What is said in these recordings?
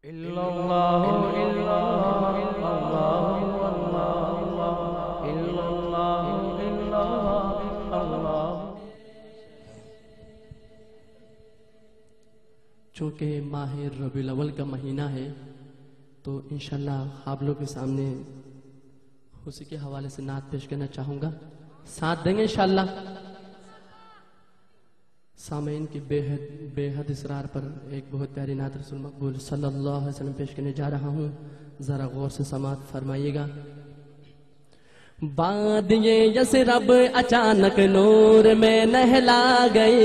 چونکہ ماہ ربیع الاول کا مہینہ ہے تو انشاءاللہ آپ لوگ کے سامنے اسی کے حوالے سے نعت پیش کرنا چاہوں گا، ساتھ دیں گے انشاءاللہ۔ سامعین کی بے حد اصرار پر ایک بہت پیاری نعت رسول مقبول صلی اللہ علیہ وسلم پیش کرنے جا رہا ہوں، ذرا غور سے سماعت فرمائیے گا۔ وادی یثرب اچانک نور میں نہلا گئی،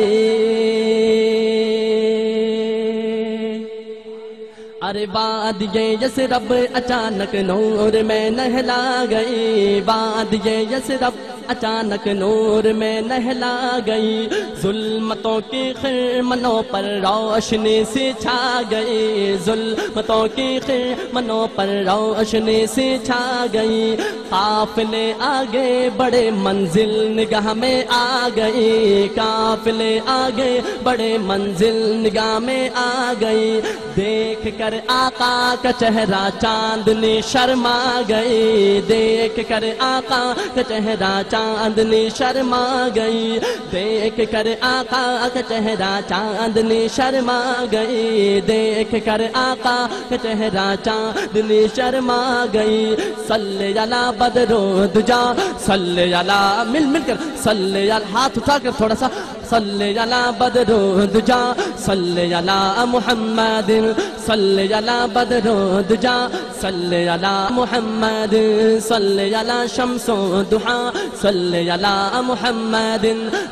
ارے وادی یثرب اچانک نور میں نہلا گئی، وادی یثرب اچانک نور میں نہلا گئی، ظلمتوں کی خرمنوں پر روشنی سی چھا گئی، ظلمتوں کی خرمنوں پر روشنی سی چھا گئی، قافلے آگے بڑے منزل نگاہ میں آ گئی، قافلے آگے بڑے منزل نگاہ میں آ گئی، دیکھ کر آقا کا چہرہ چاندنی شرما گئی، دیکھ کر آقا کا چہرہ چاندنی شرما گئی، دیکھ کر آقا کا چہرہ چاندنی شرما گئی، دیکھ کر آقا کا چہرہ چاندنی شرما گئی، صلی علی بدرو دجا، صلی علی مل کر صلی علی، ہاتھ اٹھا کر تھوڑا سا، صلی علی بدرو دجا، صلی علی محمد، صلی علی بدرو دجا، صلی علی محمد، صلی علی شمس و ضحا، صلی علی محمد،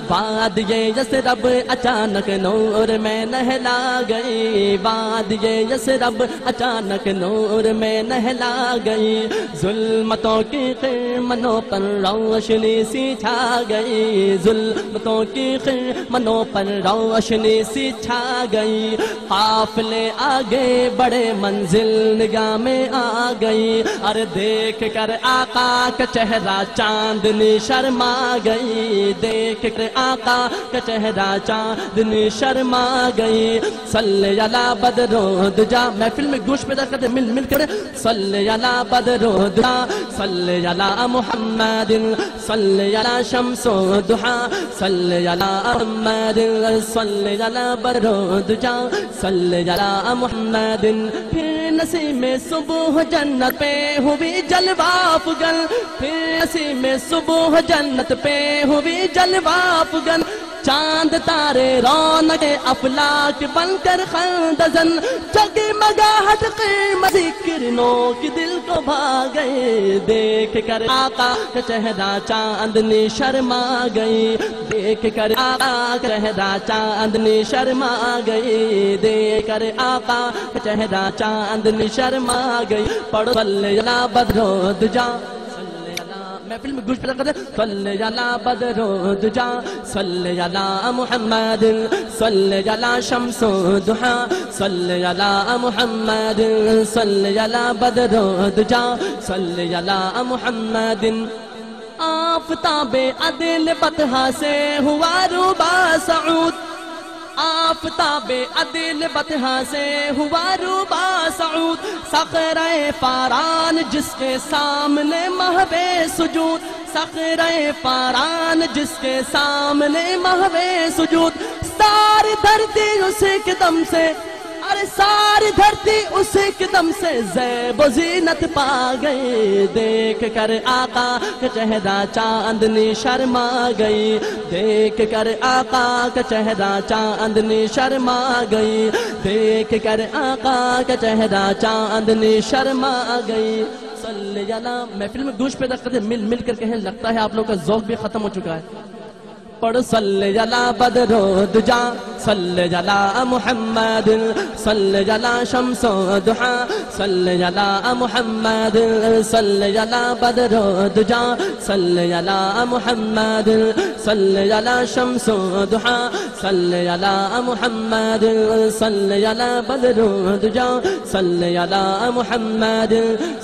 وادی یثرب اچانک نور میں نہلا گئی، وادی یثرب اچانک نور میں نہلا گئی، ظلمتوں کی خرمنوں پر روشنی سی چھا گئی، ظلمتوں کی خرمنوں پر روشنی سی چھا گئی، قافلے آگے بڑے منزل نگاہ میں آ گئی، اور دیکھ کر آقا کا چہرہ چاندنی شرما گئی، دیکھ کر آقا کا چہرہ چاندنی شرما گئی، صلی علی بدرو دجا، محفل میں گوش پیدا کرتے مل کر، صلی علی بدرو دجا، صلی علی محمد، صلی علی شمس و ضحا، صلی علی محمد، صلی علی بدرو دجا، صلی علی محمد، پھر نسیم صبح جنت پہ ہوئی جلوہ افغن، پھر نسیم صبح جنت پہ ہوئی جلوہ افغن، چاند تارے رونق افلاک بن کر خندزن، جگمگاہٹ قیمت ذکرنوں کی دل کو بھاگئے، دیکھ کر آقا کا چہرہ چاندنی شرما گئی، دیکھ کر آقا کا چہرہ چاندنی شرما گئی، دیکھ کر آقا کا چہرہ چاندنی شرما گئی، پڑھو صلی علی بدرو دجا، محفل میں گوش پیدا کرتے، صلی علی بدرو دجا، صلی علی محمد، صلی علی شمس و ضحا، صلی علی محمد، صلی علی بدرو دجا، صلی علی محمد، آفتاب عدل بطحا سے ہوا روبا سعود، آفتاب عدل بطحا سے ہوا روبا سعود، صخرہ پاران جس کے سامنے محو سجود، صخرہ پاران جس کے سامنے محو سجود، ساری دھرتی اسی کے دم سے، ارے ساری دھرتی اسی کے دم سے زیب و زینت پا گئی، دیکھ کر آقا کا چہرہ چاندنی شرما گئی، دیکھ کر آقا کا چہرہ چاندنی شرما گئی، دیکھ کر آقا کا چہرہ چاندنی شرما گئی، صلی علی، محفل میں گوش پیدا کرتے مل کر کہیں، لگتا ہے آپ لوگ کا ذوق بھی ختم ہو چکا ہے، پڑھ صلی علی بدرو دجا، صلی علی محمد، صلی علی شمس و ضحا، صلی علی محمد، صلی علی بدرو دجا، صلی علی محمد، صلی علی شمس و ضحا، صلی علی محمد، صلی علی بدرو دجا، صلی علی محمد،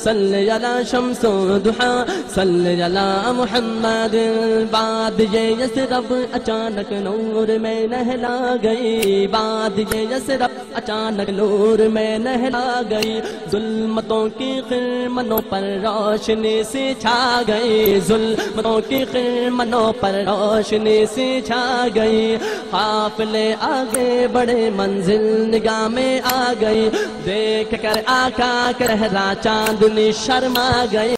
صلی علی شمس و ضحا، صلی علی محمد، وادی یثرب یثرب اچانک نور میں نہلا گئی، وادی یثرب اچانک نور میں نہلا گئی، ظلمتوں کی خرمنوں پر روشنی سے چھا گئی، ظلمتوں کی خرمنوں پر روشنی سے چھا گئی، قافلے آگے بڑے منزل نگاہ میں آ گئی، دیکھ کر آقا کا چہرہ چاندنی شرما گئی۔